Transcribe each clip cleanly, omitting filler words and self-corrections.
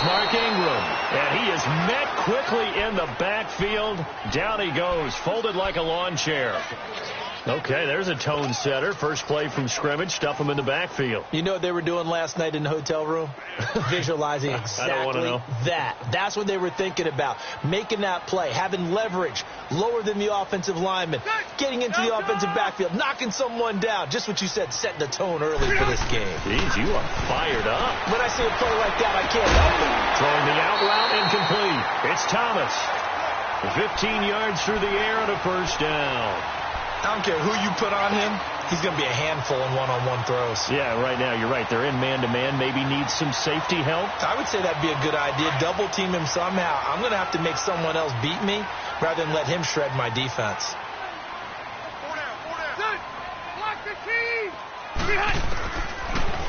Mark Ingram, and he is met quickly in the backfield. Down he goes, folded like a lawn chair. Okay, there's a tone setter. First play from scrimmage, stuff him in the backfield. You know what they were doing last night in the hotel room? Visualizing exactly that. That's what they were thinking about. Making that play, having leverage, lower than the offensive lineman, getting into the offensive backfield, knocking someone down. Just what you said, setting the tone early for this game. Jeez, you are fired up. When I see a play like that, I can't help it. Throwing the out route incomplete. It's Thomas. 15 yards through the air and a first down. I don't care who you put on him. He's going to be a handful in one-on-one throws. Yeah, right now, you're right. They're in man-to-man. Maybe needs some safety help. I would say that'd be a good idea. Double team him somehow. I'm going to have to make someone else beat me rather than let him shred my defense.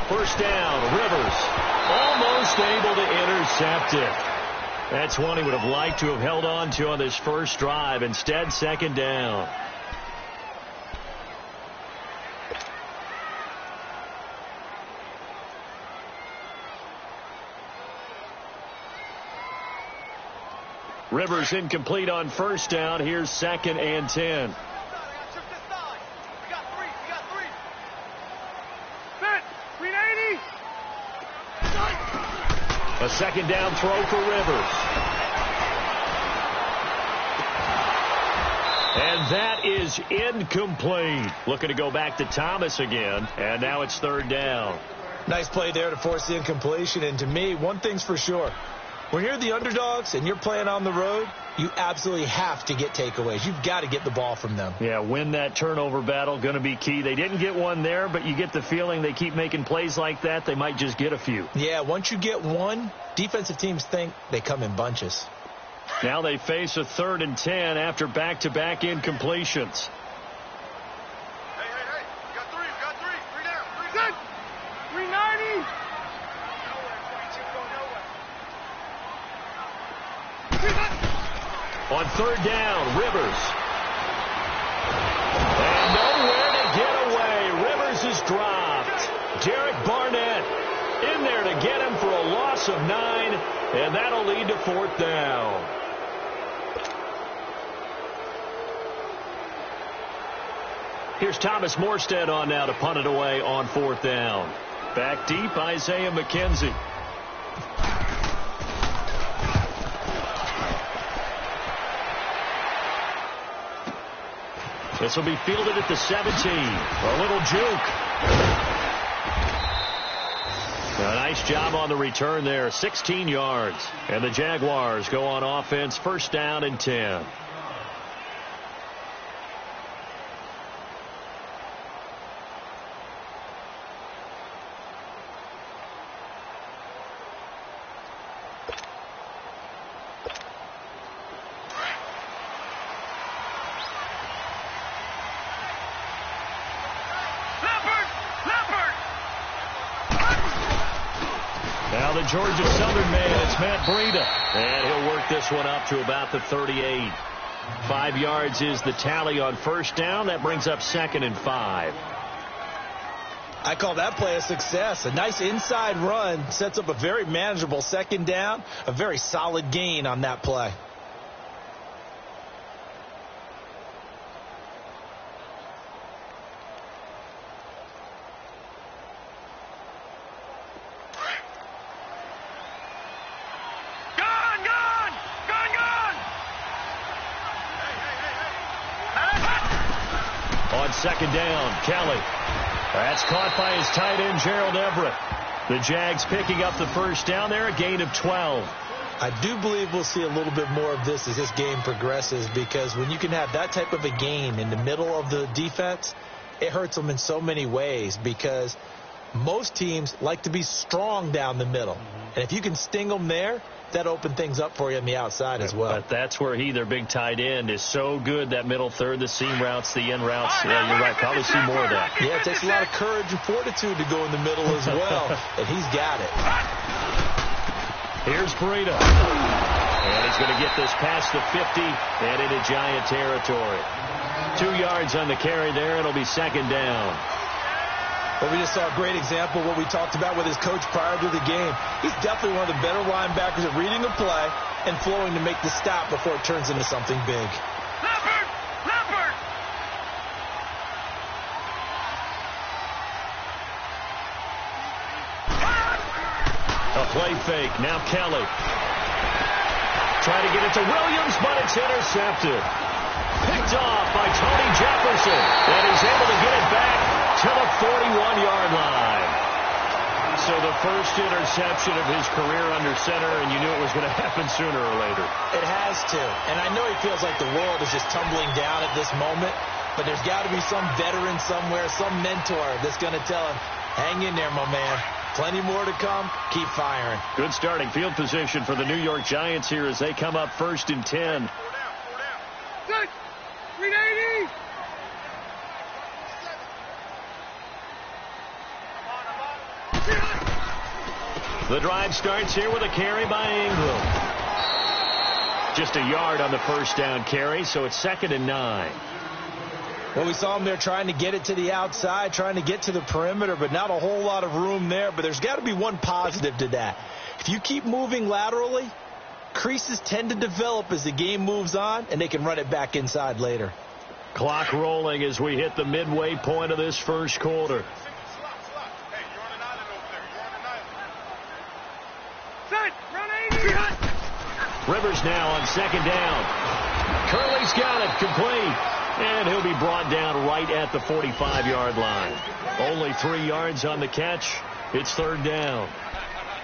First down, Rivers. Almost able to intercept it. That's one he would have liked to have held on to on this first drive. Instead, second down. Rivers incomplete on first down. Here's 2nd and 10. A second down throw for Rivers. And that is incomplete. Looking to go back to Thomas again. And now it's 3rd down. Nice play there to force the incompletion. And to me, one thing's for sure. When you're the underdogs and you're playing on the road, you absolutely have to get takeaways. You've got to get the ball from them. Yeah, win that turnover battle, going to be key. They didn't get one there, but you get the feeling they keep making plays like that, they might just get a few. Yeah, once you get one, defensive teams think they come in bunches. Now they face a 3rd and 10 after back-to-back incompletions. Hey, you got three. Three down. 390. On 3rd down, Rivers. And nowhere to get away. Rivers is dropped. Derek Barnett in there to get him for a loss of 9, and that'll lead to 4th down. Here's Thomas Morstead on now to punt it away on 4th down. Back deep, Isaiah McKenzie. This will be fielded at the 17. A little juke. A nice job on the return there. 16 yards. And the Jaguars go on offense. 1st down and 10. Now the Georgia Southern man, it's Matt Breida. And he'll work this one up to about the 38. 5 yards is the tally on 1st down. That brings up 2nd and 5. I call that play a success. A nice inside run sets up a very manageable 2nd down. A very solid gain on that play. On 2nd down, Kelly. That's caught by his tight end, Gerald Everett. The Jags picking up the 1st down there, a gain of 12. I do believe we'll see a little bit more of this as this game progresses, because when you can have that type of a gain in the middle of the defense, it hurts them in so many ways, because most teams like to be strong down the middle. And if you can sting them there, that opened things up for you on the outside as well. But that's where their big tight end, is so good, that middle third, the seam routes, the in routes. Yeah, you're right. Probably see more of that. Yeah, it takes a lot of courage and fortitude to go in the middle as well, and he's got it. Here's Breida. And he's going to get this past the 50 and into Giant territory. 2 yards on the carry there. It'll be 2nd down. Well, we just saw a great example of what we talked about with his coach prior to the game. He's definitely one of the better linebackers at reading the play and flowing to make the stop before it turns into something big. Leopard! Leopard! A play fake. Now Kelly. Trying to get it to Williams, but it's intercepted. Picked off by Tony Jefferson. And he's able to get it back to the 41-yard line. So the first interception of his career under center, and you knew it was going to happen sooner or later. It has to. And I know he feels like the world is just tumbling down at this moment, but there's got to be some veteran somewhere, some mentor that's going to tell him, hang in there, my man. Plenty more to come. Keep firing. Good starting field position for the New York Giants here as they come up 1st and 10. Good! 380! The drive starts here with a carry by Ingram. Just a yard on the first down carry, so it's 2nd and 9. Well, we saw him there trying to get it to the outside, trying to get to the perimeter, but not a whole lot of room there. But there's got to be one positive to that. If you keep moving laterally, creases tend to develop as the game moves on, and they can run it back inside later. Clock rolling as we hit the midway point of this first quarter. Hey, you're on an island over there. You're on an island. Set! Run 80! Rivers now on 2nd down. Curley's got it complete. And he'll be brought down right at the 45-yard line. Only 3 yards on the catch. It's 3rd down.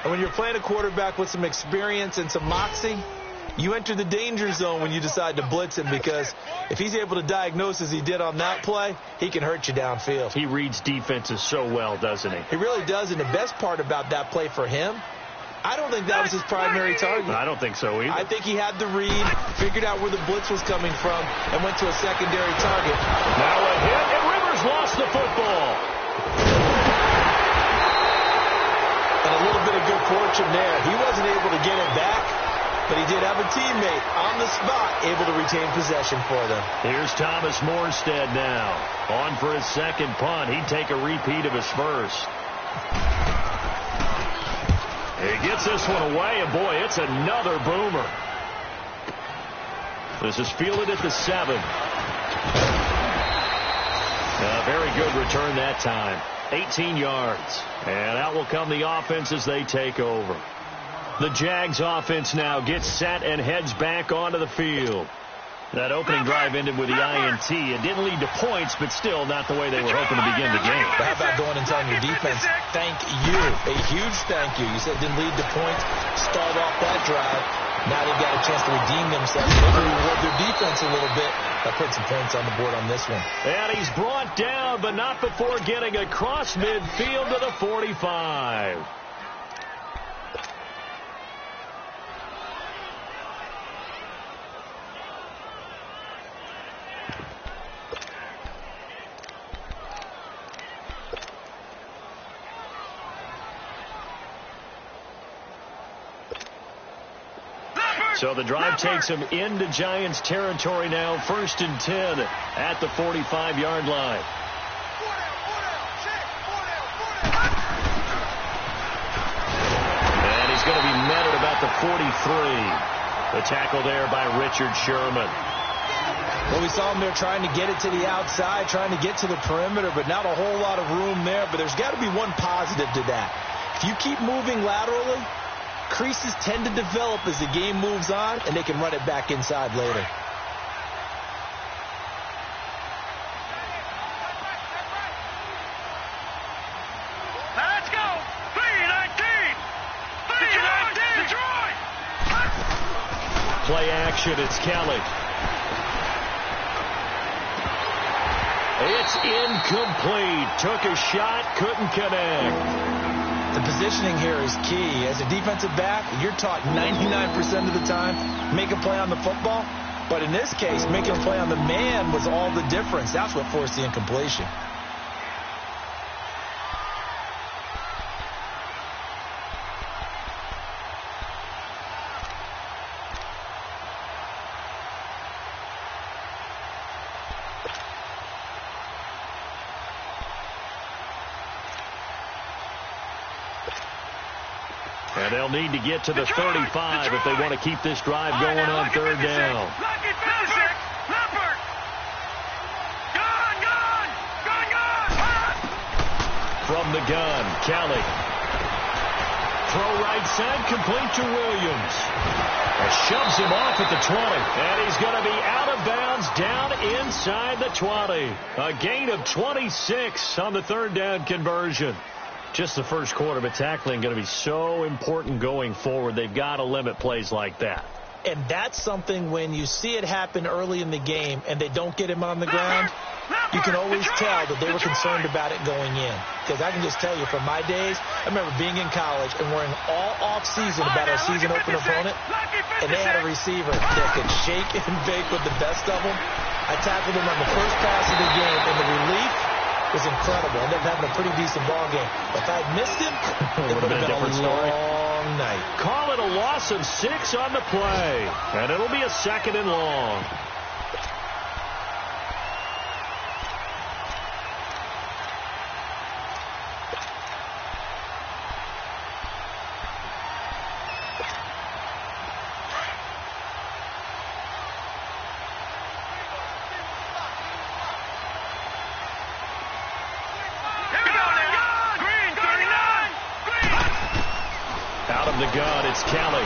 And when you're playing a quarterback with some experience and some moxie, you enter the danger zone when you decide to blitz him, because if he's able to diagnose as he did on that play, he can hurt you downfield. He reads defenses so well, doesn't he? He really does, and the best part about that play for him, I don't think that was his primary target. I don't think so either. I think he had the read, figured out where the blitz was coming from, and went to a secondary target. Now a hit, and Rivers lost the football. And a little bit of good fortune there. He wasn't able to get it back, but he did have a teammate on the spot able to retain possession for them. Here's Thomas Morstead now. On for his second punt. He'd take a repeat of his first. He gets this one away, and boy, it's another boomer. This is fielded at the 7. A very good return that time. 18 yards. And out will come the offense as they take over. The Jags offense now gets set and heads back onto the field. That opening drive ended with the INT. It didn't lead to points, but still not the way they were hoping to begin the game. But how about going and telling your defense, thank you, a huge thank you. You said it didn't lead to points, start off that drive. Now they've got a chance to redeem themselves, maybe reward their defense a little bit by putting some points on the board on this one. And he's brought down, but not before getting across midfield to the 45. So the drive takes him into Giants territory now. 1st and 10 at the 45-yard line. And he's going to be met at about the 43. The tackle there by Richard Sherman. Well, we saw him there trying to get it to the outside, trying to get to the perimeter, but not a whole lot of room there. But there's got to be one positive to that. If you keep moving laterally, creases tend to develop as the game moves on, and they can run it back inside later. Let's go! 319! 319! Detroit! Play action, it's Kelly. It's incomplete. Took a shot, couldn't connect. The positioning here is key. As a defensive back, you're taught 99% of the time, make a play on the football. But in this case, making a play on the man was all the difference. That's what forced the incompletion. they'll need to get to the 35 if they want to keep this drive going on third down. From the gun, Kelly. Throw right side, complete to Williams. And shoves him off at the 20. And he's going to be out of bounds down inside the 20. A gain of 26 on the third down conversion. Just the first quarter, but tackling going to be so important going forward. They've got to limit plays like that. And that's something when you see it happen early in the game and they don't get him on the ground, you can always tell that they were concerned about it going in. Because I can just tell you from my days, I remember being in college and worrying all off-season about our season open opponent, and they had a receiver that could shake and bake with the best of them. I tackled him on the first pass of the game, and the relief was incredible. I ended up having a pretty decent ball game. If I'd missed him, it would have been a different long night. Call it a loss of 6 on the play, and it'll be a 2nd and long. The gun, it's Kelly.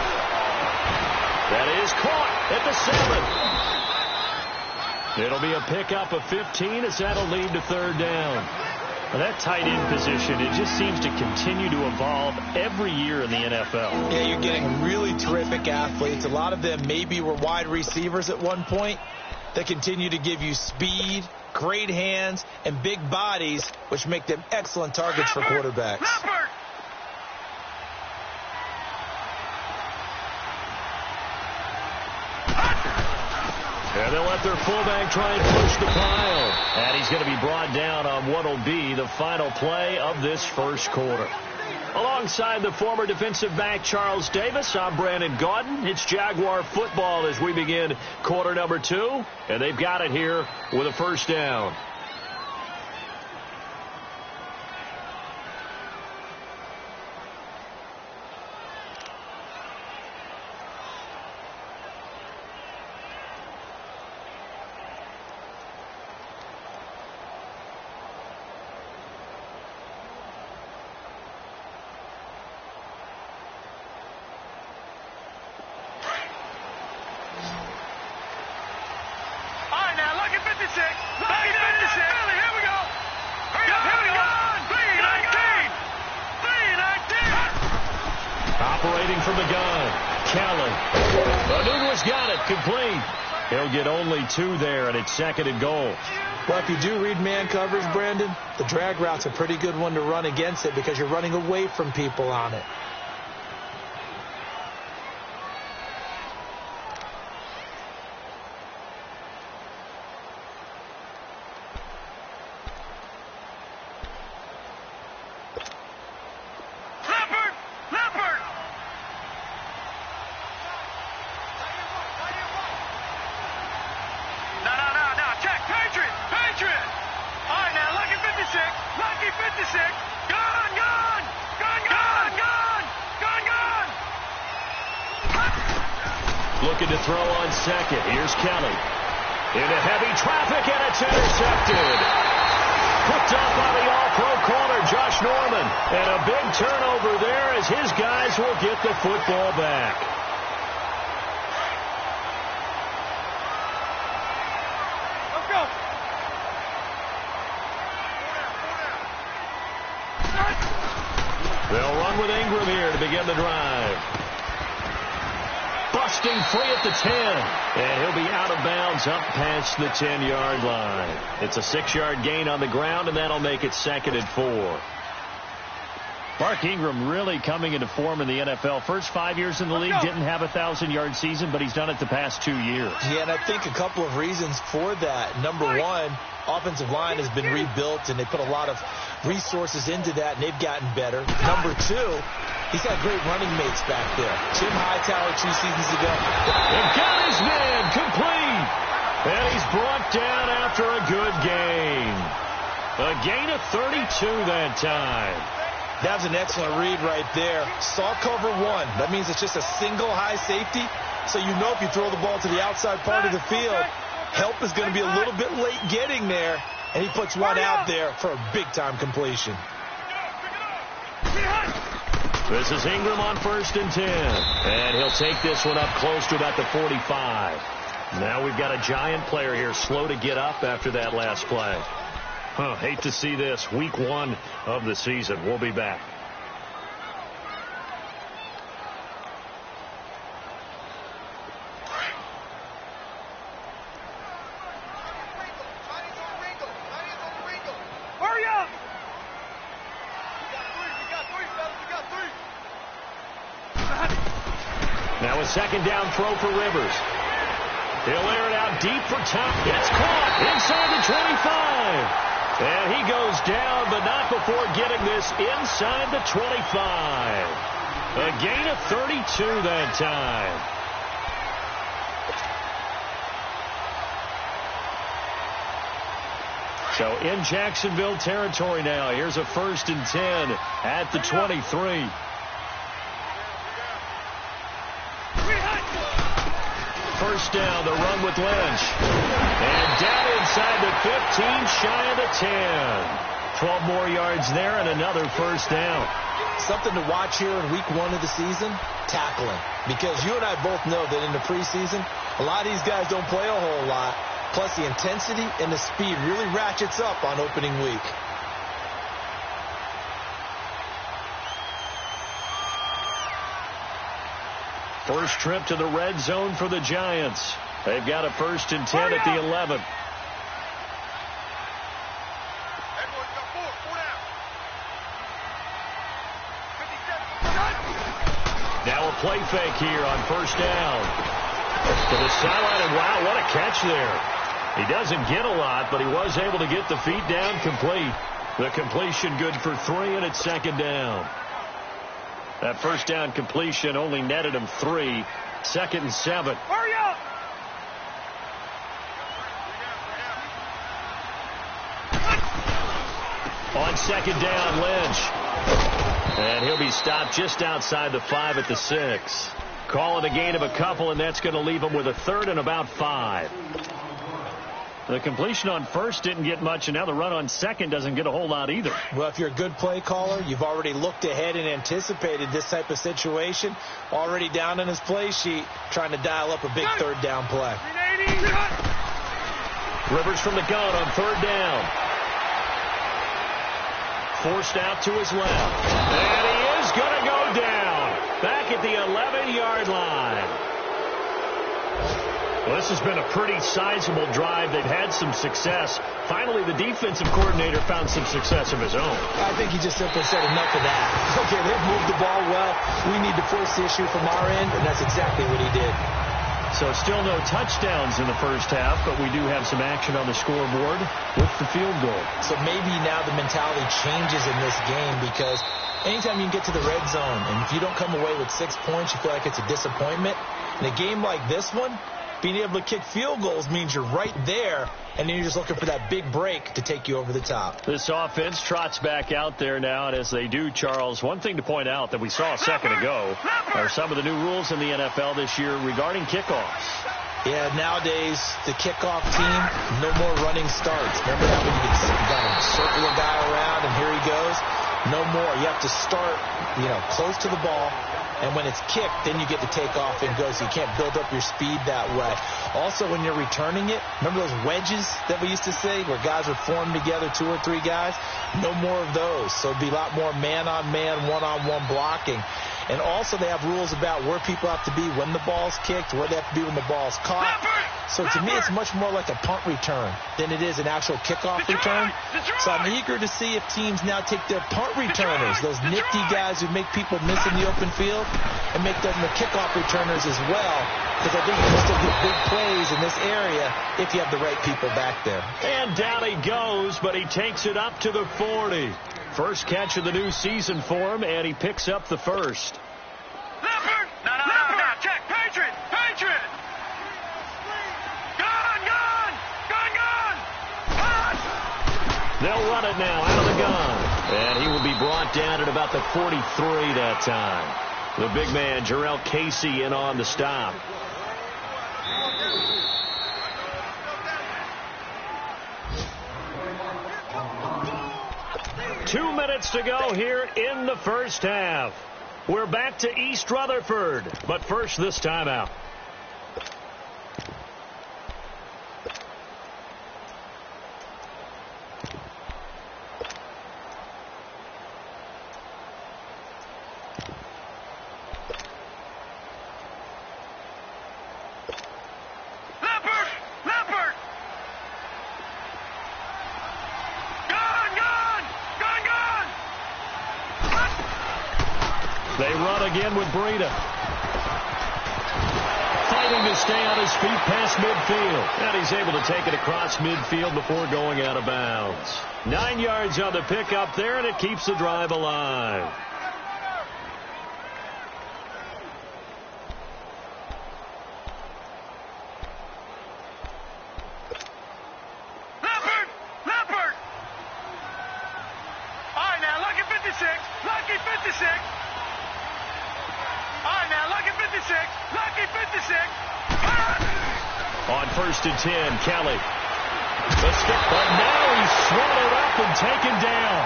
That is caught at the 7. It'll be a pickup of 15 as that'll lead to third down. Well, that tight end position, it just seems to continue to evolve every year in the NFL. Yeah, you're getting really terrific athletes. A lot of them maybe were wide receivers at one point. They continue to give you speed, great hands, and big bodies, which make them excellent targets for quarterbacks. And they'll let their fullback try and push the pile. And he's going to be brought down on what will be the final play of this first quarter. Alongside the former defensive back Charles Davis, I'm Brandon Gaudin. It's Jaguar football as we begin quarter number 2. And they've got it here with a first down. Operating from the gun, Kelly. Anunua's got it, complete. He'll get only 2 there, and it's 2nd and goal. Well, if you do read man coverage, Brandon, the drag route's a pretty good one to run against it because you're running away from people on it. Looking to throw on second. Here's Kelly. Into heavy traffic, and it's intercepted. Picked up by the all-pro corner, Josh Norman. And a big turnover there as his guys will get the football back. Let's go. They'll run with Ingram here to begin the drive. Busting free at the 10. And he'll be out of bounds up past the 10-yard line. It's a 6-yard gain on the ground, and that'll make it 2nd and 4. Mark Ingram really coming into form in the NFL. First 5 years in the league, didn't have a 1,000-yard season, but he's done it the past 2 years. Yeah, and I think a couple of reasons for that. Number one, offensive line has been rebuilt, and they put a lot of resources into that, and they've gotten better. Number two, he's got great running mates back there. Jim Hightower 2 seasons ago. And got his man complete. And he's brought down after a good gain. A gain of 32 that time. That was an excellent read right there. Saw cover one. That means it's just a single high safety. So you know if you throw the ball to the outside part of the field, help is going to be a little bit late getting there. And he puts one out there for a big-time completion. This is Ingram on 1st and 10. And he'll take this one up close to about the 45. Now we've got a Giant player here slow to get up after that last play. Hate to see this. Week 1 of the season. We'll be back. Now a second down throw for Rivers. He'll air it out deep for Tom. It's caught inside the 25. And he goes down, but not before getting this inside the 25. A gain of 32 that time. So in Jacksonville territory now. Here's a 1st and 10 at the 23. First down, the run with Lynch. And down inside the 15, shy of the 10. 12 more yards there and another first down. Something to watch here in week 1 of the season, tackling. Because you and I both know that in the preseason, a lot of these guys don't play a whole lot. Plus the intensity and the speed really ratchets up on opening week. First trip to the red zone for the Giants. They've got a 1st and 10 at the 11. Now a play fake here on 1st down. To the sideline, and wow, what a catch there. He doesn't get a lot, but he was able to get the feet down complete. The completion good for 3, and it's 2nd down. That first down completion only netted him 3. 2nd and 7. Hurry up! On 2nd down, Lynch. And he'll be stopped just outside the 5 at the 6. Call it a gain of a couple, and that's going to leave him with a 3rd and about 5. The completion on 1st didn't get much, and now the run on 2nd doesn't get a whole lot either. Well, if you're a good play caller, you've already looked ahead and anticipated this type of situation. Already down in his play sheet, trying to dial up a big 3rd down play. Rivers from the gun on 3rd down. Forced out to his left. And he is going to go down. Back at the 11-yard line. Well, this has been a pretty sizable drive. They've had some success. Finally, the defensive coordinator found some success of his own. I think he just simply said enough of that. Okay, they've moved the ball well. We need to force the issue from our end, and that's exactly what he did. So still no touchdowns in the first half, but we do have some action on the scoreboard with the field goal. So maybe now the mentality changes in this game because anytime you can get to the red zone, and if you don't come away with 6 points, you feel like it's a disappointment. In a game like this one, being able to kick field goals means you're right there, and then you're just looking for that big break to take you over the top. This offense trots back out there now, and as they do, Charles, one thing to point out that we saw a second ago are some of the new rules in the NFL this year regarding kickoffs. Yeah, nowadays, the kickoff team, no more running starts. Remember that when you got to circle a guy around, and here he goes? No more. You have to start, close to the ball. And when it's kicked, then you get to take off and go, so you can't build up your speed that way. Also, when you're returning it, remember those wedges that we used to say where guys would form together, 2 or 3 guys? No more of those. So it'd be a lot more man-on-man, one-on-one blocking. And also they have rules about where people have to be when the ball's kicked, where they have to be when the ball's caught. So to me, it's much more like a punt return than it is an actual kickoff return. So I'm eager to see if teams now take their punt returners, those nifty guys who make people miss in the open field, and make them the kickoff returners as well. Because I think you can still get big plays in this area if you have the right people back there. And down he goes, but he takes it up to the 40. First catch of the new season for him, and he picks up the first. Leopard! No, check. Patriot! Gone! They'll run it now out of the gun. And he will be brought down at about the 43 that time. The big man, Jarrell Casey, in on the stop. Two minutes to go here in the first half. We're back to East Rutherford, but first this timeout. They run again with Breida. Fighting to stay on his feet past midfield. And he's able to take it across midfield before going out of bounds. 9 yards on the pickup there, and it keeps the drive alive. Leopard! All right, now, lucky 56. Lucky 56. All right, now, lucky 56. Lucky 56. On 1st and 10, Kelly. The stick, but now he's swallowed up and taken down.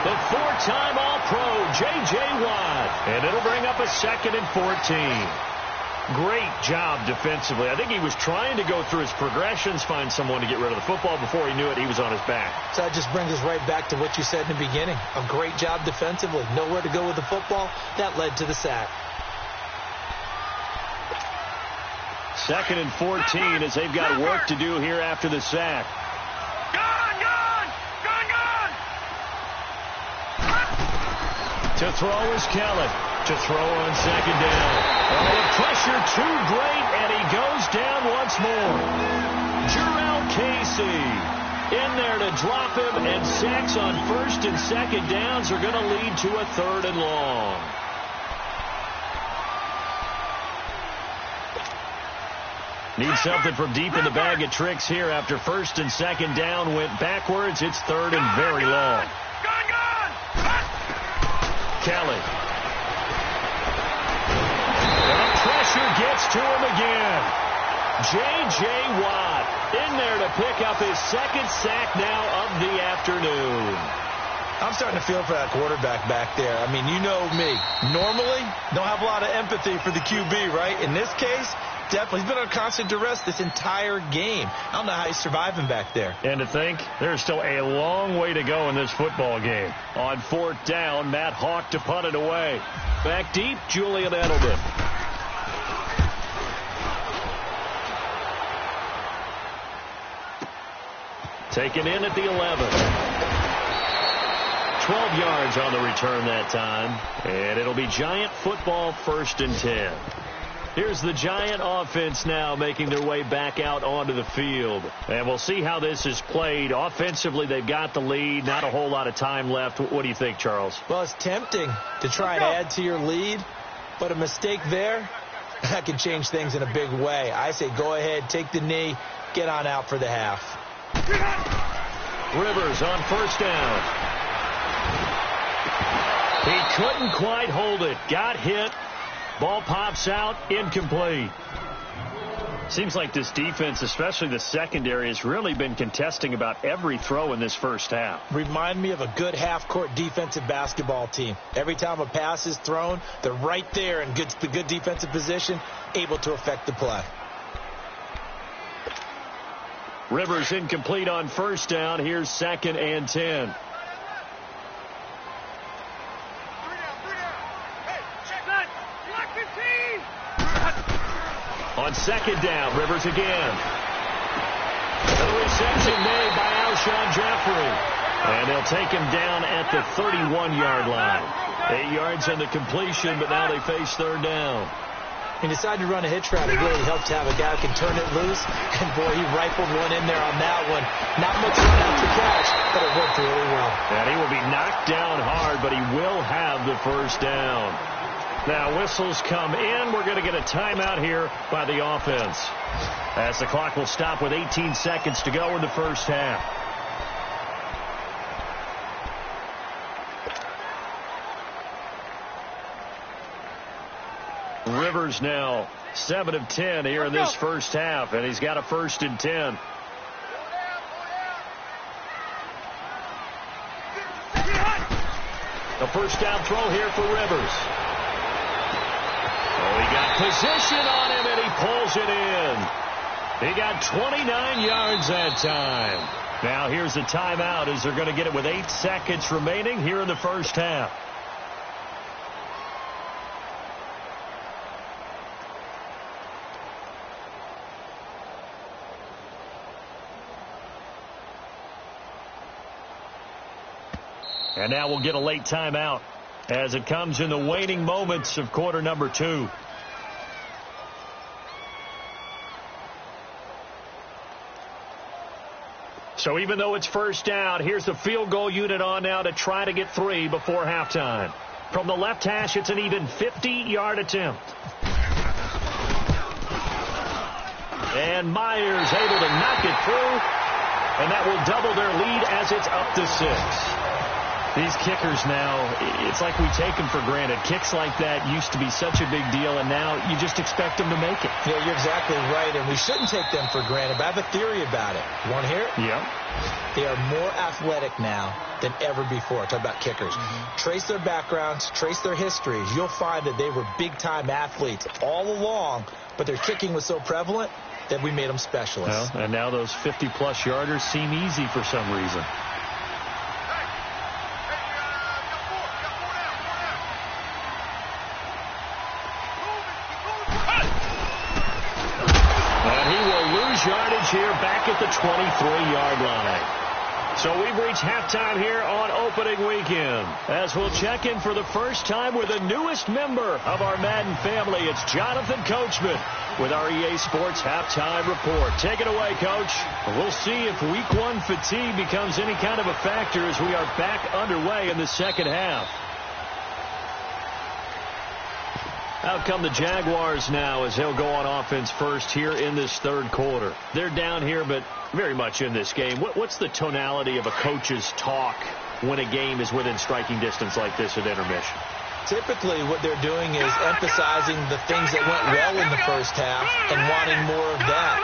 The 4-time All-Pro, J.J. Watt. And it'll bring up a 2nd and 14. Great job defensively. I think he was trying to go through his progressions, find someone to get rid of the football. Before he knew it, he was on his back. So that just brings us right back to what you said in the beginning. A great job defensively. Nowhere to go with the football. That led to the sack. 2nd and 14 as they've got work to do here after the sack. To throw is Kelly. To throw on 2nd down. Oh, the pressure too great, and he goes down once more. Jarrell Casey in there to drop him, and sacks on 1st and 2nd downs are going to lead to a 3rd and long. Need something from deep in the bag of tricks here after 1st and 2nd down went backwards. It's 3rd and very long. Kelly. The pressure gets to him again. J.J. Watt in there to pick up his 2nd sack now of the afternoon. I'm starting to feel for that quarterback back there. I mean, you know me. Normally, don't have a lot of empathy for the QB, right? In this case, definitely. He's been on constant duress this entire game. I don't know how he's surviving back there. And to think, there's still a long way to go in this football game. On 4th down, Matt Hawk to punt it away. Back deep, Julian Edelman. Taken in at the 11. 12 yards on the return that time. And it'll be Giant football, 1st and 10. Here's the Giant offense now making their way back out onto the field. And we'll see how this is played. Offensively, they've got the lead. Not a whole lot of time left. What do you think, Charles? Well, it's tempting to try and add to your lead, but a mistake there, that can change things in a big way. I say go ahead, take the knee, get on out for the half. Rivers on 1st down. He couldn't quite hold it. Got hit. Ball pops out, incomplete. Seems like this defense, especially the secondary, has really been contesting about every throw in this first half. Remind me of a good half-court defensive basketball team. Every time a pass is thrown, they're right there in good defensive position, able to affect the play. Rivers incomplete on 1st down. Here's 2nd and 10. On 2nd down, Rivers again. The reception made by Alshon Jeffrey. And they'll take him down at the 31-yard line. 8 yards on the completion, but now they face 3rd down. He decided to run a hitch route. It really helped to have a guy who can turn it loose. And, boy, he rifled one in there on that one. Not much run after catch, but it worked really well. And he will be knocked down hard, but he will have the 1st down. Now whistles come in. We're going to get a timeout here by the offense, as the clock will stop with 18 seconds to go in the first half. Rivers now 7 of 10 here in this first half, and he's got a 1st and 10. The first down throw here for Rivers. Oh, he got position on him, and he pulls it in. He got 29 yards that time. Now here's a timeout as they're going to get it with 8 seconds remaining here in the first half. And now we'll get a late timeout as it comes in the waning moments of quarter number 2. So even though it's first down, here's the field goal unit on now to try to get 3 before halftime. From the left hash, it's an even 50-yard attempt. And Myers able to knock it through, and that will double their lead as it's up to 6. These kickers now, it's like we take them for granted. Kicks like that used to be such a big deal, and now you just expect them to make it. Yeah, you're exactly right, and we shouldn't take them for granted. But I have a theory about it. You want to hear it? Yeah. They are more athletic now than ever before. Talk about kickers. Trace their backgrounds, trace their histories. You'll find that they were big-time athletes all along, but their kicking was so prevalent that we made them specialists. Well, and now those 50-plus yarders seem easy for some reason. Yardage here back at the 23-yard line. So we've reached halftime here on opening weekend. As we'll check in for the first time with the newest member of our Madden family. It's Jonathan Coachman with our EA Sports Halftime Report. Take it away, Coach. We'll see if Week 1 fatigue becomes any kind of a factor as we are back underway in the second half. Out come the Jaguars now as they'll go on offense first here in this third quarter. They're down here, but very much in this game. What's the tonality of a coach's talk when a game is within striking distance like this at intermission? Typically, what they're doing is emphasizing the things that went well in the first half and wanting more of that.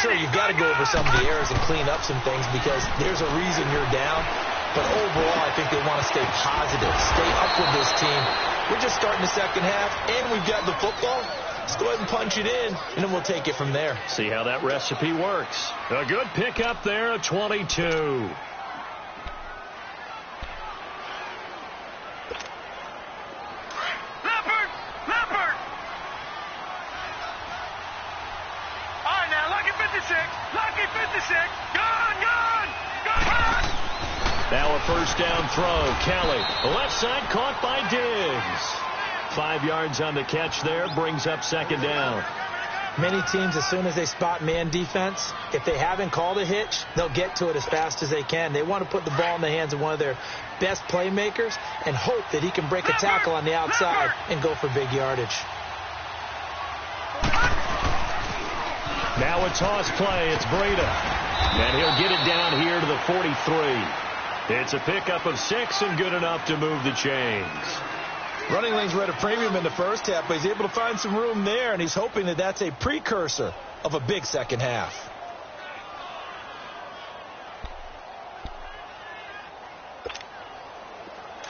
Sure, you've got to go over some of the errors and clean up some things because there's a reason you're down. But overall, I think they want to stay positive, stay up with this team. We're just starting the second half, and we've got the football. Let's go ahead and punch it in, and then we'll take it from there. See how that recipe works. A good pickup there at 22. Leopard! All right, now, lucky 56. Gone! Now a first down throw. Kelly, left side caught by Diggs. 5 yards on the catch there, brings up second down. Many teams, as soon as they spot man defense, if they haven't called a hitch, they'll get to it as fast as they can. They want to put the ball in the hands of one of their best playmakers and hope that he can break a tackle on the outside and go for big yardage. Now a toss play. It's Breida. And he'll get it down here to the 43. It's a pickup of 6 and good enough to move the chains. Running lanes were at a premium in the first half, but he's able to find some room there, and he's hoping that that's a precursor of a big second half.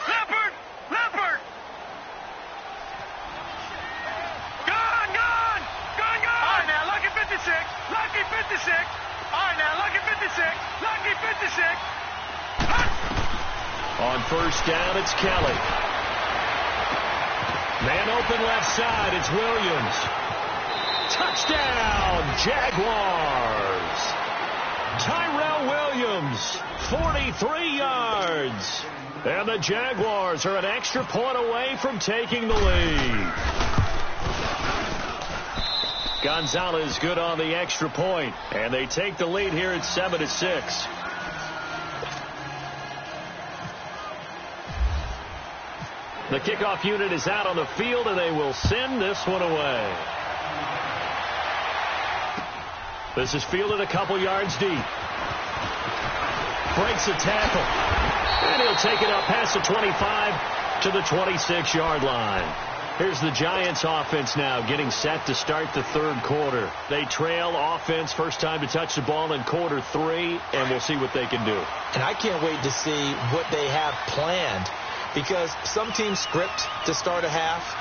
Leopard! Gone! All right, now, lucky 56. All right, now, lucky 56. On first down, it's Kelly. Man open left side, it's Williams. Touchdown, Jaguars. Tyrell Williams, 43 yards. And the Jaguars are an extra point away from taking the lead. Gonzalez good on the extra point, and they take the lead here at 7-6. The kickoff unit is out on the field, and they will send this one away. This is fielded a couple yards deep. Breaks a tackle. And he'll take it up past the 25 to the 26-yard line. Here's the Giants offense now getting set to start the third quarter. They trail offense, first time to touch the ball in quarter 3, and we'll see what they can do. And I can't wait to see what they have planned, because some teams script to start a half.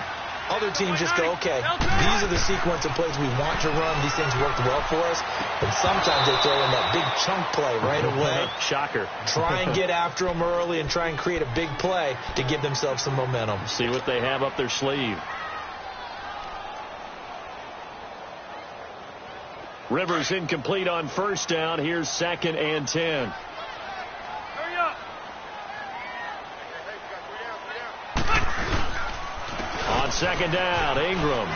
Other teams just go, okay, these are the sequence of plays we want to run. These things worked well for us. But sometimes they throw in that big chunk play right away. Shocker. Try and get after them early and try and create a big play to give themselves some momentum. See what they have up their sleeve. Rivers incomplete on first down. Here's 2nd and 10. On 2nd down, Ingram.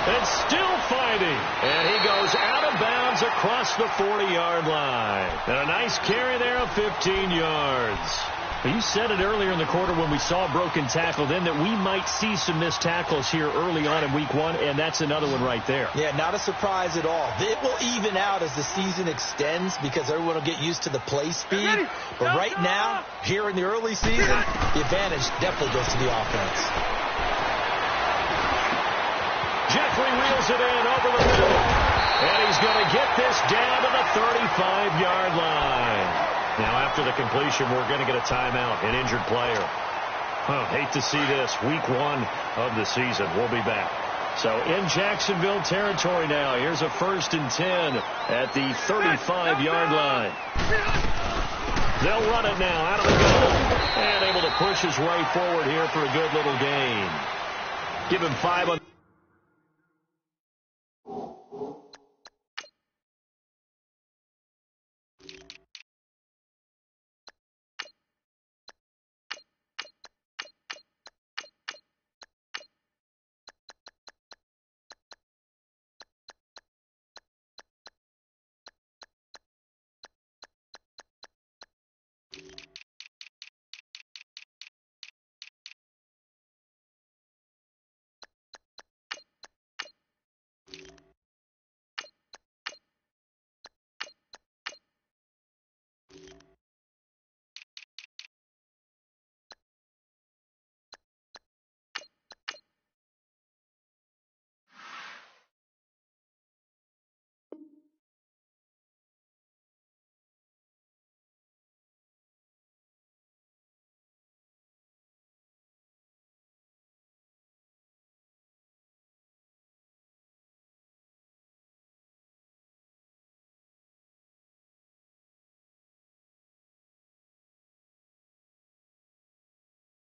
And still fighting. And he goes out of bounds across the 40-yard line. And a nice carry there of 15 yards. You said it earlier in the quarter when we saw a broken tackle then that we might see some missed tackles here early on in week 1, and that's another one right there. Yeah, not a surprise at all. It will even out as the season extends because everyone will get used to the play speed. But right now, here in the early season, the advantage definitely goes to the offense. Jeffrey wheels it in over the middle, and he's going to get this down to the 35-yard line. Now, after the completion, we're going to get a timeout, an injured player. Hate to see this. Week 1 of the season. We'll be back. So, in Jacksonville territory now. Here's a 1st and 10 at the 35-yard line. They'll run it now out of the gun. And able to push his way forward here for a good little gain. Give him 5 on.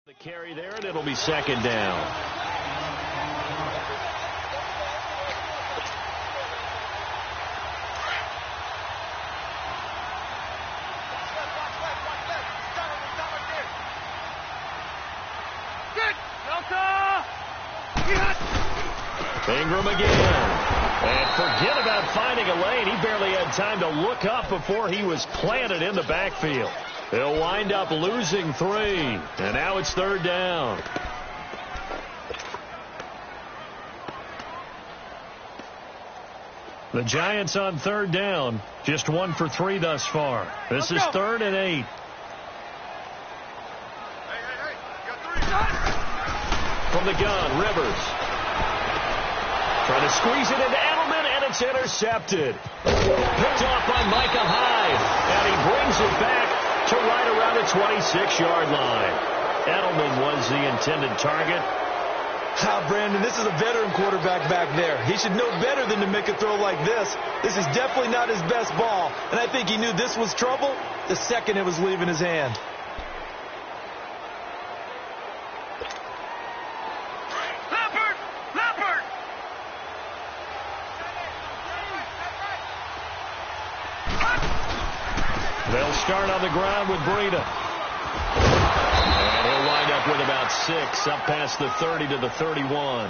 The carry there, and it'll be 2nd down. Ingram again. And forget about finding a lane. He barely had time to look up before he was planted in the backfield. They'll wind up losing 3. And now it's 3rd down. The Giants on 3rd down. Just 1 for 3 thus far. This is 3rd and 8. From the gun, Rivers. Trying to squeeze it into Edelman, and it's intercepted. Picked off by Micah Hyde. And he brings it back to right around the 26-yard line. Edelman was the intended target. Brandon, this is a veteran quarterback back there. He should know better than to make a throw like this. This is definitely not his best ball, and I think he knew this was trouble the second it was leaving his hand. They'll start on the ground with Breida. And he'll wind up with about 6, up past the 30 to the 31.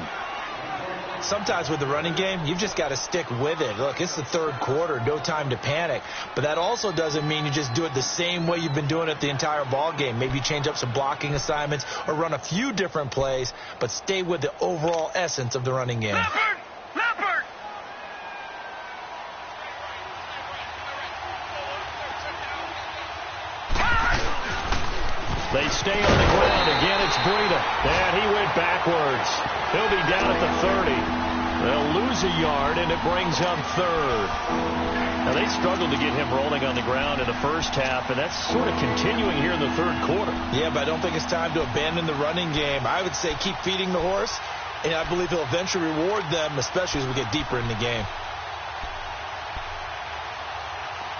Sometimes with the running game, you've just got to stick with it. Look, it's the 3rd quarter, no time to panic. But that also doesn't mean you just do it the same way you've been doing it the entire ball game. Maybe change up some blocking assignments or run a few different plays, but stay with the overall essence of the running game. They stay on the ground again And he went backwards. He'll be down at the 30. They'll lose a yard, and it brings up third. Now, they struggled to get him rolling on the ground in the first half, and that's sort of continuing here in the third quarter. Yeah, but I don't think it's time to abandon the running game. I would say keep feeding the horse, and I believe he'll eventually reward them, especially as we get deeper in the game.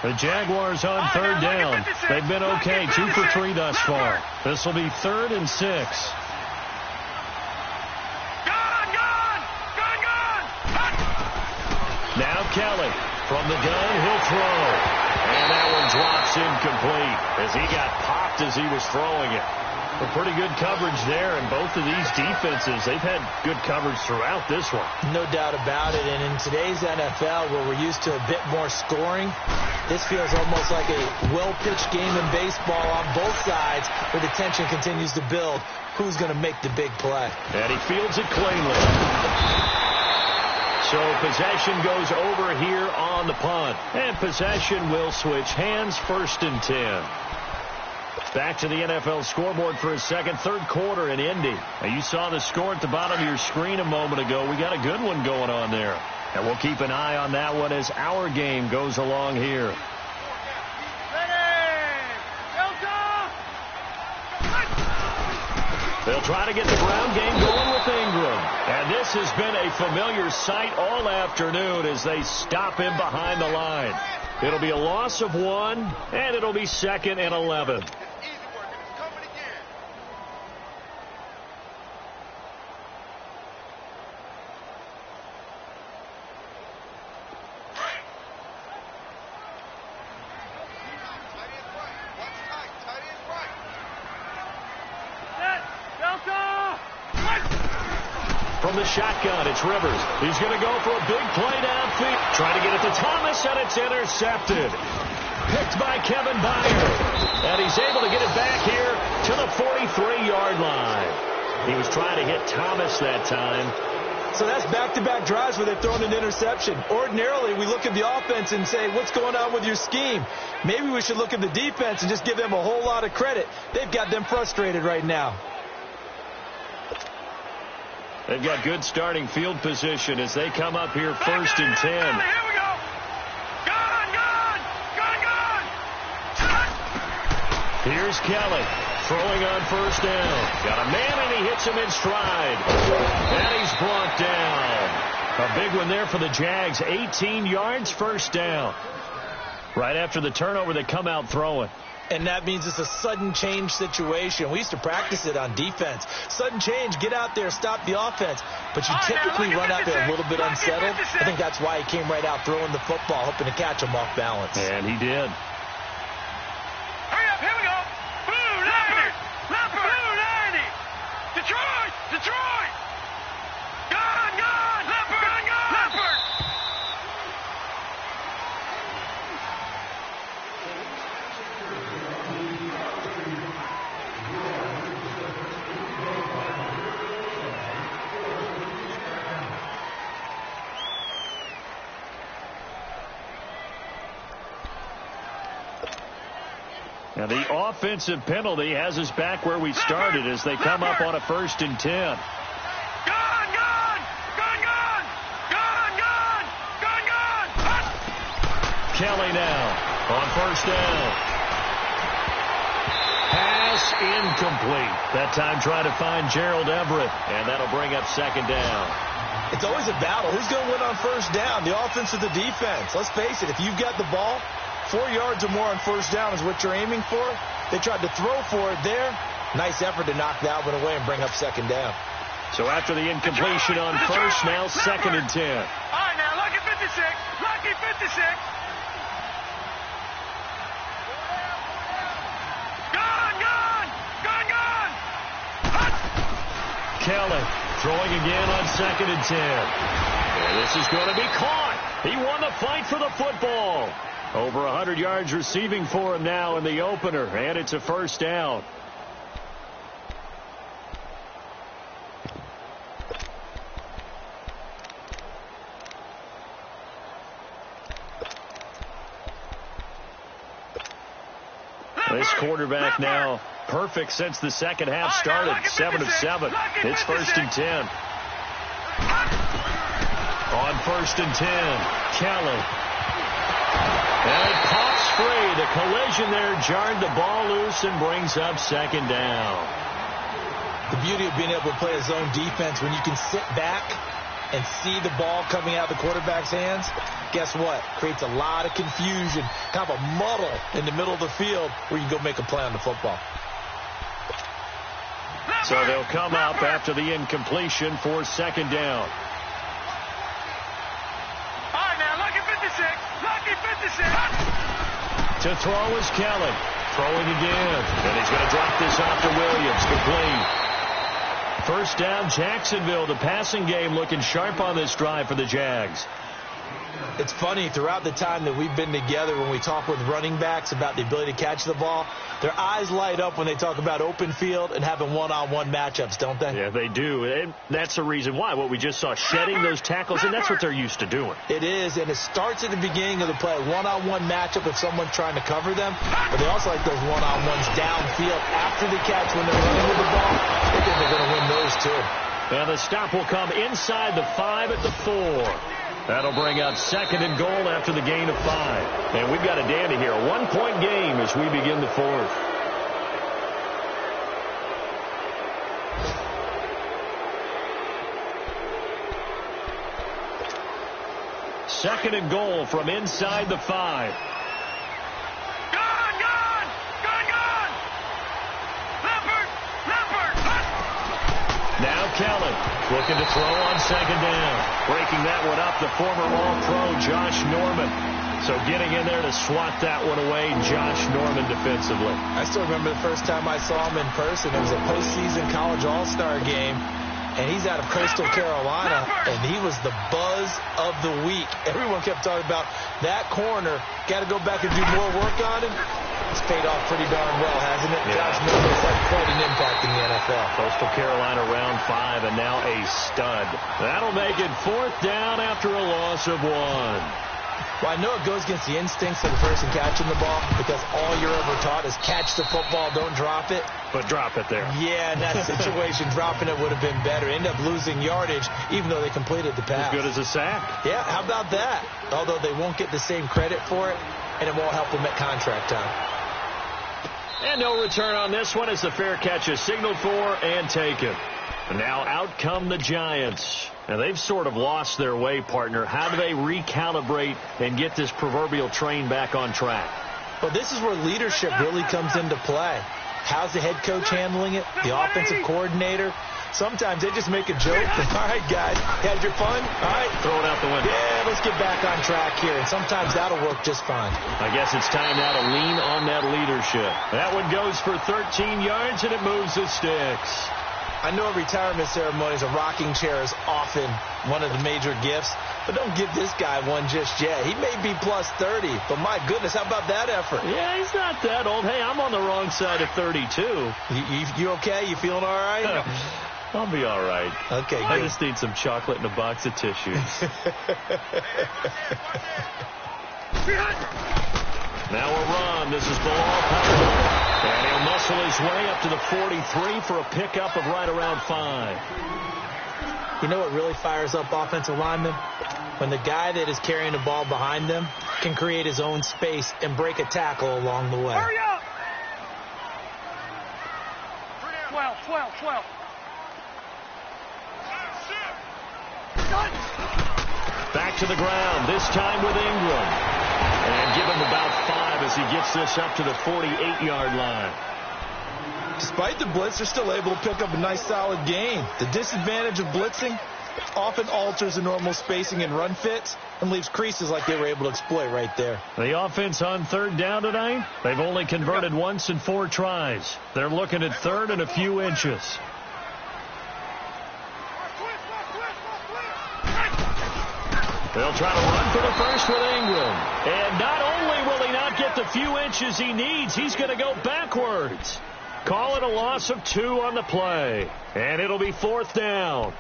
The Jaguars on third down. They've been okay, 2 for 3 thus far. This will be 3rd and 6. Now Kelly from the gun, he'll throw. And that one drops incomplete as he got popped as he was throwing it. A pretty good coverage there, and both of these defenses, they've had good coverage throughout this one. No doubt about it, and in today's NFL, where we're used to a bit more scoring, this feels almost like a well-pitched game in baseball on both sides, where the tension continues to build. Who's going to make the big play? And he fields it cleanly. So possession goes over here on the punt. And possession will switch hands, 1st and 10. Back to the NFL scoreboard for a second, third quarter in Indy. Now, you saw the score at the bottom of your screen a moment ago. We got a good one going on there. And we'll keep an eye on that one as our game goes along here. They'll try to get the ground game going with Ingram. And this has been a familiar sight all afternoon as they stop him behind the line. It'll be a loss of 1, and it'll be 2nd and 11. From the shotgun, it's Rivers. He's going to go for a big play downfield. Trying to get it to Thomas, and it's intercepted. Picked by Kevin Byard. And he's able to get it back here to the 43-yard line. He was trying to hit Thomas that time. So that's back-to-back drives where they've thrown an interception. Ordinarily, we look at the offense and say, what's going on with your scheme? Maybe we should look at the defense and just give them a whole lot of credit. They've got them frustrated right now. They've got good starting field position as they come up here 1st and 10. Here we go. Gun. Here's Kelly throwing on 1st down. Got a man, and he hits him in stride. And he's brought down. A big one there for the Jags. 18 yards, 1st down. Right after the turnover, they come out throwing. And that means it's a sudden change situation. We used to practice it on defense. Sudden change, get out there, stop the offense. But you typically run out there a little bit unsettled. I think that's why he came right out throwing the football, hoping to catch him off balance. And he did. Hurry up, here we go. Blue 90. Blue 90. Detroit. Gun. Leopard. Now the offensive penalty has us back where we started as they come up on a 1st and 10. Gun. Kelly now on 1st down. Pass incomplete. That time trying to find Gerald Everett, and that'll bring up 2nd down. It's always a battle. Who's going to win on 1st down, the offense or the defense? Let's face it, if you've got the ball, 4 yards or more on 1st down is what you're aiming for. They tried to throw for it there. Nice effort to knock that one away and bring up 2nd down. So after the incompletion on 1st, now 2nd and 10. All right, now, lucky 56. Gun. Kelly throwing again on 2nd and 10. And this is going to be caught. He won the fight for the football. Over 100 yards receiving for him now in the opener, and it's a 1st down. This quarterback now perfect since the second half started. 7 of 7. It's 1st and 10. On 1st and 10, Kelly. And it pops free. The collision there jarred the ball loose and brings up 2nd down. The beauty of being able to play a zone defense when you can sit back and see the ball coming out of the quarterback's hands, guess what? Creates a lot of confusion, kind of a muddle in the middle of the field where you go make a play on the football. So they'll come up after the incompletion for 2nd down. All right, now, lucky 56. Lucky 56. To throw is Kelly. Throwing again. And he's going to drop this off to Williams. Complete. 1st down, Jacksonville. The passing game looking sharp on this drive for the Jags. It's funny, throughout the time that we've been together, when we talk with running backs about the ability to catch the ball, their eyes light up when they talk about open field and having one-on-one matchups, don't they? Yeah, they do. And that's the reason why. What we just saw, shedding those tackles, and that's what they're used to doing. It is, and it starts at the beginning of the play. One-on-one matchup with someone trying to cover them, but they also like those one-on-ones downfield after the catch when they're running with the ball. They think they're going to win those, too. And the stop will come inside the 5 at the 4. That'll bring up 2nd and goal after the gain of 5. And we've got a dandy here. A 1-point game as we begin the 4th. Second and goal from inside the 5. Gone, gone, gone, gone. Leopard, leopard. Now Kelly looking to throw on 2nd down. Breaking that one up, the former All-Pro Josh Norman. So getting in there to swat that one away, Josh Norman defensively. I still remember the first time I saw him in person. It was a postseason college all-star game, and he's out of Coastal Carolina, and he was the buzz of the week. Everyone kept talking about that corner. Got to go back and do more work on him. It's paid off pretty darn well, hasn't it? Yeah. Josh Norman has had quite an impact in the NFL. Coastal Carolina round 5 and now a stud. That'll make it 4th down after a loss of 1. Well, I know it goes against the instincts of the person catching the ball because all you're ever taught is catch the football, don't drop it. But drop it there. Yeah, in that situation, dropping it would have been better. End up losing yardage even though they completed the pass. As good as a sack. Yeah, how about that? Although they won't get the same credit for it, and it won't help them at contract time. And no return on this one as the fair catch is signaled for and taken. And now out come the Giants. And they've sort of lost their way, partner. How do they recalibrate and get this proverbial train back on track? Well, this is where leadership really comes into play. How's the head coach handling it? The offensive coordinator? Sometimes they just make a joke. All right, guys, had your fun? All right. Throw it out the window. Yeah, let's get back on track here. And sometimes that'll work just fine. I guess it's time now to lean on that leadership. That one goes for 13 yards, and it moves the sticks. I know at retirement ceremonies, a rocking chair is often one of the major gifts, but don't give this guy one just yet. He may be plus 30, but my goodness, how about that effort? Yeah, he's not that old. Hey, I'm on the wrong side of 32. You okay? You feeling all right? I'll be all right. Okay, good. I just need some chocolate and a box of tissues. Now a run. This is Bilal Powell. And he'll muscle his way up to the 43 for a pickup of right around 5. You know what really fires up offensive linemen? When the guy that is carrying the ball behind them can create his own space and break a tackle along the way. Hurry up. 12. Back to the ground, this time with Ingram. And give him about 5 as he gets this up to the 48-yard line. Despite the blitz, they're still able to pick up a nice, solid gain. The disadvantage of blitzing often alters the normal spacing and run fits and leaves creases like they were able to exploit right there. The offense on 3rd down tonight, they've only converted once in 4 tries. They're looking at 3rd and a few inches. They'll try to run for the first with Ingram. And not only will he not get the few inches he needs, he's going to go backwards. Call it a loss of 2 on the play. And it'll be 4th down.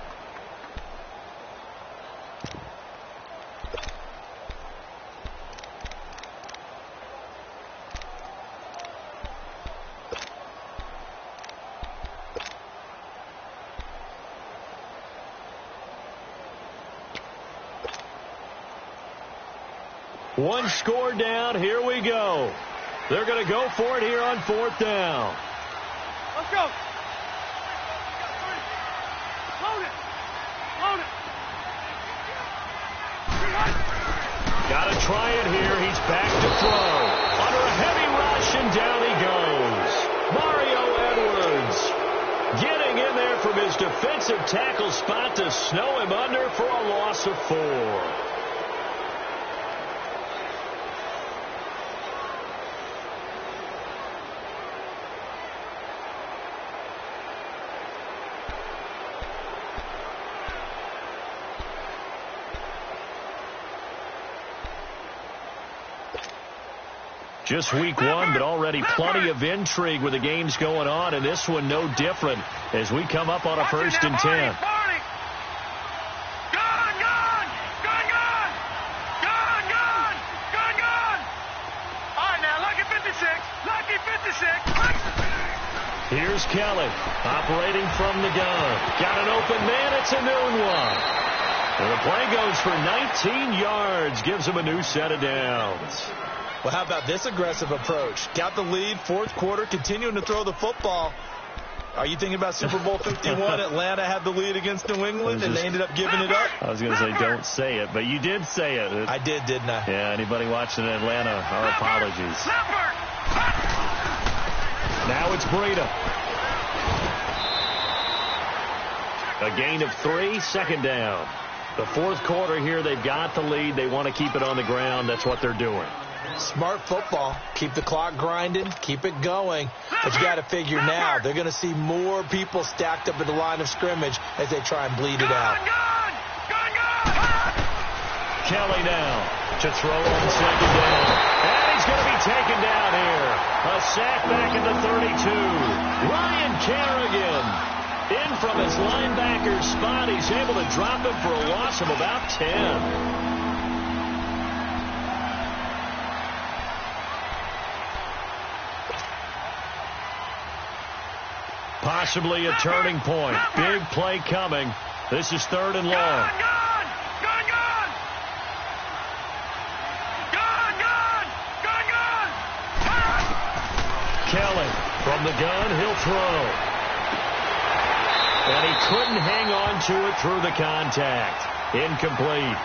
One score down. Here we go. They're going to go for it here on 4th down. Let's go. Hold it. Hold it. Got to try it here. He's back to throw. Under a heavy rush, and down he goes. Mario Edwards getting in there from his defensive tackle spot to snow him under for a loss of 4. Just week 1, but already plenty of intrigue with the games going on, and this one no different as we come up on a 1st and 10. Here's Kelly operating from the gun. Got an open man. It's a noon one. And the play goes for 19 yards. Gives him a new set of downs. Well, how about this aggressive approach? Got the lead, 4th quarter, continuing to throw the football. Are you thinking about Super Bowl 51? Atlanta had the lead against New England, and they ended up giving it up? I was going to say don't say it, but you did say it. I did, didn't I? Yeah, anybody watching in Atlanta, our apologies. Now it's Breida. A gain of 3, 2nd down. The 4th quarter here, they've got the lead. They want to keep it on the ground. That's what they're doing. Smart football. Keep the clock grinding. Keep it going. But you got to figure now, they're going to see more people stacked up at the line of scrimmage as they try and bleed it out. Kelly now to throw on 2nd down. And he's going to be taken down here. A sack back at the 32. Ryan Kerrigan in from his linebacker spot. He's able to drop him for a loss of about 10. Possibly a turning point. Big play coming. This is 3rd and long. Kelly from the gun. He'll throw. And he couldn't hang on to it through the contact. Incomplete.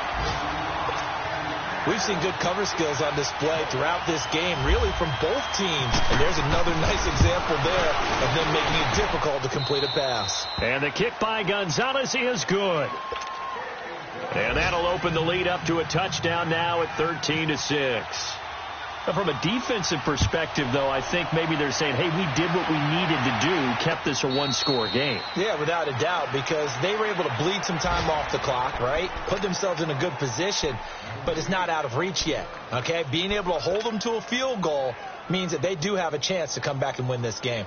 We've seen good cover skills on display throughout this game, really from both teams. And there's another nice example there of them making it difficult to complete a pass. And the kick by Gonzalez is good. And that'll open the lead up to a touchdown now at 13-6. From a defensive perspective, though, I think maybe they're saying, hey, we did what we needed to do, kept this a 1-score game. Yeah, without a doubt, because they were able to bleed some time off the clock, right? Put themselves in a good position, but it's not out of reach yet, okay? Being able to hold them to a field goal means that they do have a chance to come back and win this game.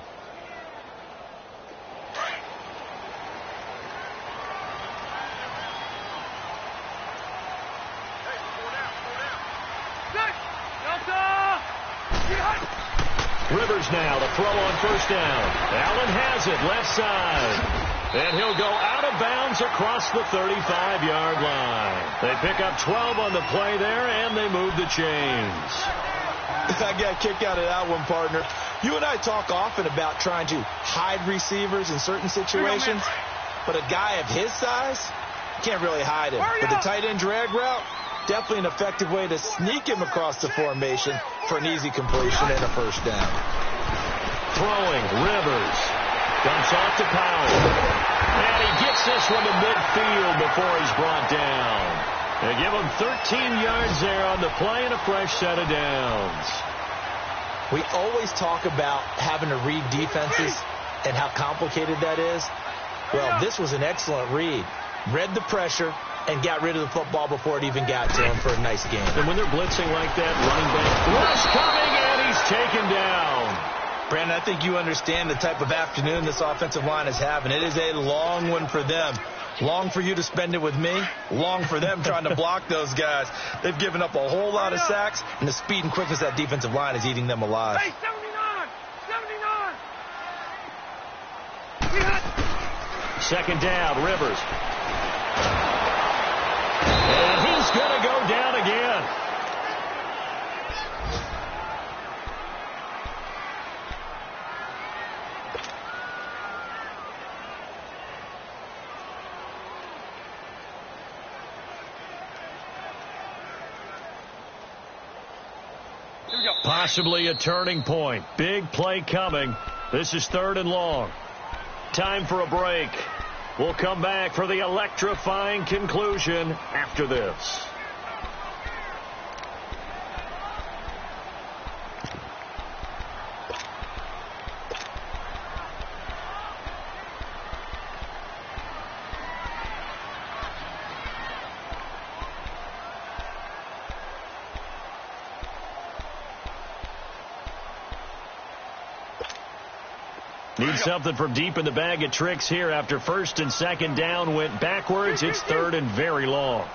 Rivers now to throw on 1st down. Allen has it left side. And he'll go out of bounds across the 35-yard line. They pick up 12 on the play there, and they move the chains. I got a kick out of that one, partner. You and I talk often about trying to hide receivers in certain situations, but a guy of his size can't really hide him. But the tight end drag route, definitely an effective way to sneak him across the formation for an easy completion and a 1st down. Throwing, Rivers. Dumps off to Powell. And he gets this one to midfield before he's brought down. They give him 13 yards there on the play and a fresh set of downs. We always talk about having to read defenses and how complicated that is. Well, this was an excellent read. Read the pressure and got rid of the football before it even got to him for a nice game. And when they're blitzing like that, running back rush coming, and he's taken down. Brandon, I think you understand the type of afternoon this offensive line is having. It is a long one for them. Long for you to spend it with me. Long for them trying to block those guys. They've given up a whole lot of sacks, and the speed and quickness of that defensive line is eating them alive. Hey, 79! 2nd down, Rivers. And he's going to go down again. Possibly a turning point. Big play coming. This is 3rd and long. Time for a break. We'll come back for the electrifying conclusion after this. Need something from deep in the bag of tricks here after 1st and 2nd down went backwards. It's 3rd and very long.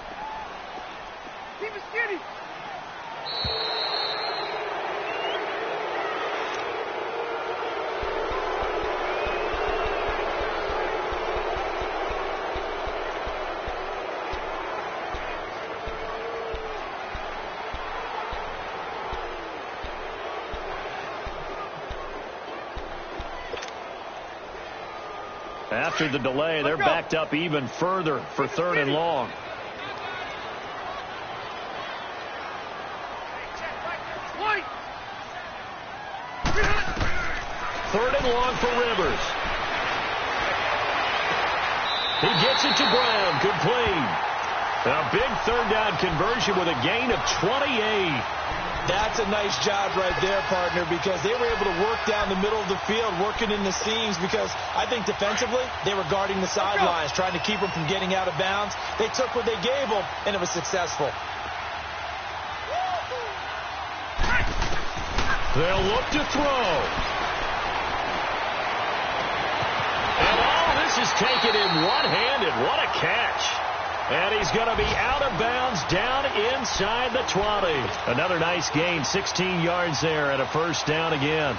Keep it skinny. After the delay, they're backed up even further for 3rd and long. Third and long for Rivers. He gets it to Brown. Complete. A big 3rd down conversion with a gain of 28. That's a nice job right there, partner, because they were able to work down the middle of the field, working in the seams, because I think defensively they were guarding the sidelines, trying to keep them from getting out of bounds. They took what they gave them, and it was successful. They'll look to throw. And all this is taken in one-handed. What a catch. And he's going to be out of bounds down inside the 20. Another nice gain, 16 yards there and a 1st down again.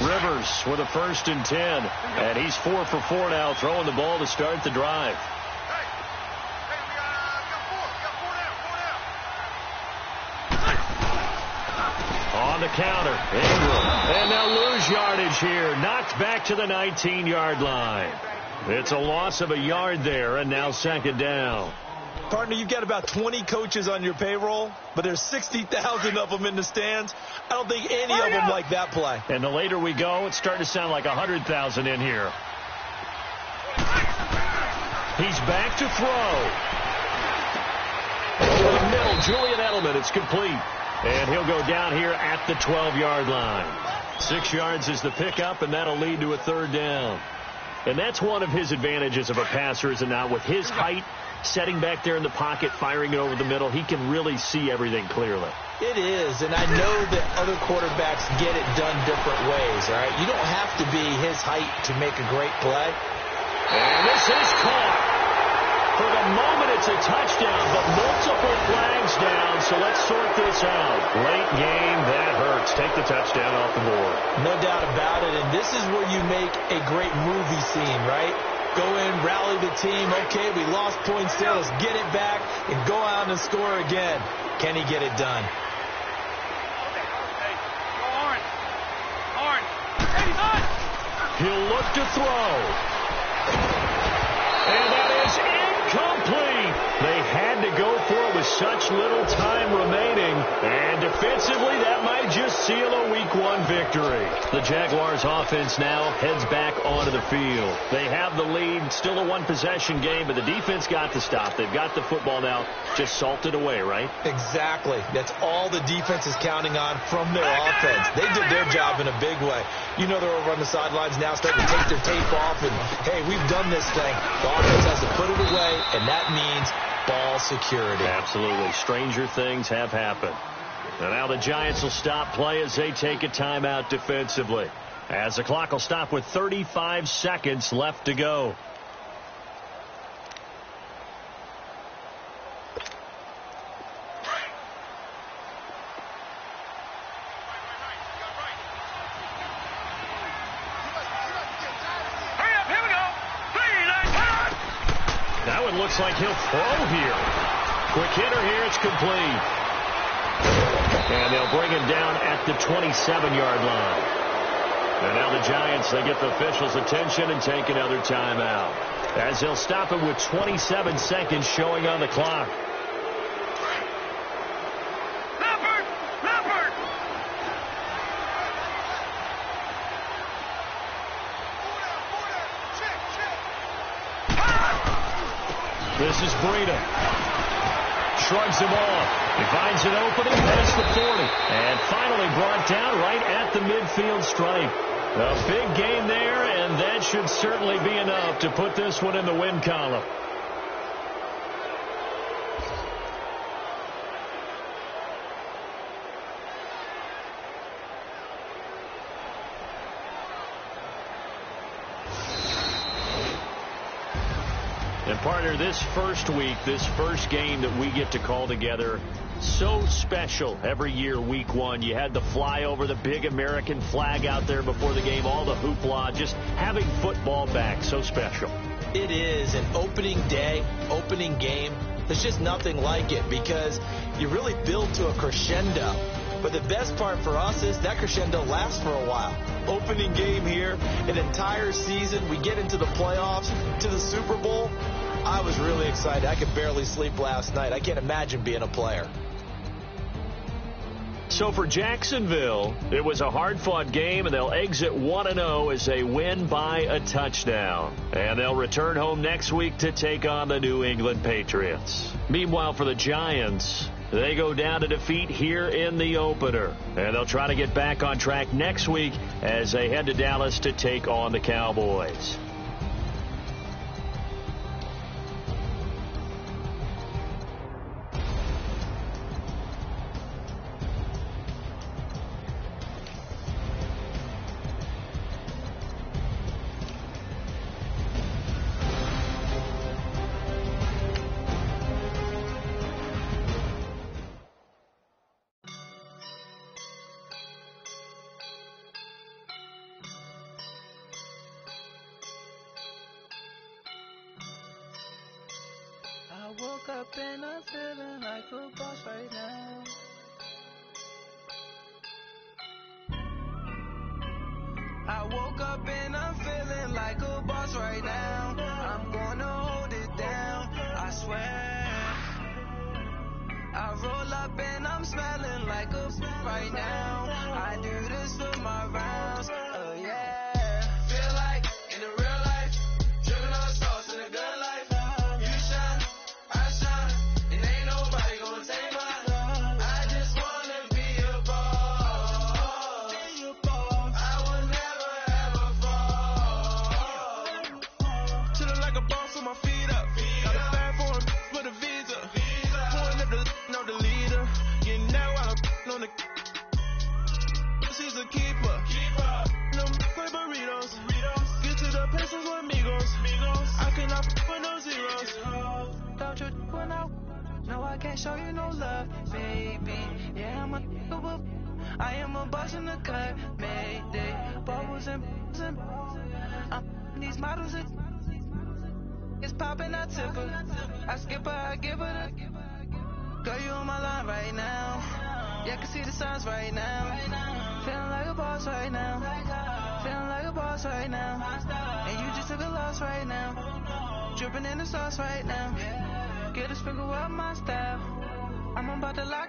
Rivers with a 1st and 10. And he's 4 for 4 now, throwing the ball to start the drive. On the counter, Ingram. And they'll lose yardage here. Knocked back to the 19-yard line. It's a loss of a yard there, and now 2nd down. Partner, you've got about 20 coaches on your payroll, but there's 60,000 of them in the stands. I don't think any of them like that play. And the later we go, it's starting to sound like 100,000 in here. He's back to throw. Over the middle, Julian Edelman. It's complete. And he'll go down here at the 12-yard line. 6 yards is the pickup, and that'll lead to a 3rd down. And that's one of his advantages of a passer, is it not? With his height, setting back there in the pocket, firing it over the middle, he can really see everything clearly. It is, and I know that other quarterbacks get it done different ways, all right? You don't have to be his height to make a great play. And this is caught. For the moment, it's a touchdown, but multiple flags down, so let's sort this out. Late game, that hurts. Take the touchdown off the board. No doubt about it, and this is where you make a great movie scene, right? Go in, rally the team. Okay, we lost points there. Let's get it back and go out and score again. Can he get it done? He'll look to throw. And that is incomplete. They had to go for it with such little time remaining. And defensively, that might just seal a Week 1 victory. The Jaguars offense now heads back onto the field. They have the lead, still a one-possession game, but the defense got the stop. They've got the football now, just salted away, right? Exactly. That's all the defense is counting on from their offense. They did their job in a big way. You know they're over on the sidelines now starting to take their tape off, and, hey, we've done this thing. The offense has to put it away, and that means ball security. Absolutely. Stranger things have happened. And now the Giants will stop play as they take a timeout defensively. As the clock will stop with 35 seconds left to go. That one looks like he'll throw here. Quick hitter here. It's complete. And they'll bring him down at the 27-yard line. And now the Giants, they get the officials' attention and take another timeout. As they'll stop it with 27 seconds showing on the clock. is Breida. Shrugs him off. He finds an opening past the 40. And finally brought down right at the midfield stripe. A big gain there, and that should certainly be enough to put this one in the win column. And partner, this first week, this first game that we get to call together, so special every year, week one. You had the flyover, the big American flag out there before the game, all the hoopla, just having football back, so special. It is an opening day, opening game. There's just nothing like it because you really build to a crescendo. But the best part for us is that crescendo lasts for a while. Opening game here, an entire season. We get into the playoffs, to the Super Bowl. I was really excited. I could barely sleep last night. I can't imagine being a player. So for Jacksonville, it was a hard-fought game, and they'll exit 1-0 as they win by a touchdown. And they'll return home next week to take on the New England Patriots. Meanwhile, for the Giants, they go down to defeat here in the opener. And they'll try to get back on track next week as they head to Dallas to take on the Cowboys. I woke up and I'm feeling like a boss right now. I woke up and I'm feeling like a boss right now. I'm gonna hold it down, I swear. I roll up and I'm smelling like a right now. I do this for my rounds, oh yeah. Feel like in the real life, dripping on sauce in a good life. Show you no love, baby. Yeah, I am a boss in the cut, Mayday. Bubbles and these models, it's popping, I tip her. I skip her, I give her the. Girl, you on my line right now. Yeah, I can see the signs right now. Feeling like a boss right now. Feeling like a boss right now. And you just took a loss right now. Dripping in the sauce right now. Get a sprinkle up my style. I'm about to lock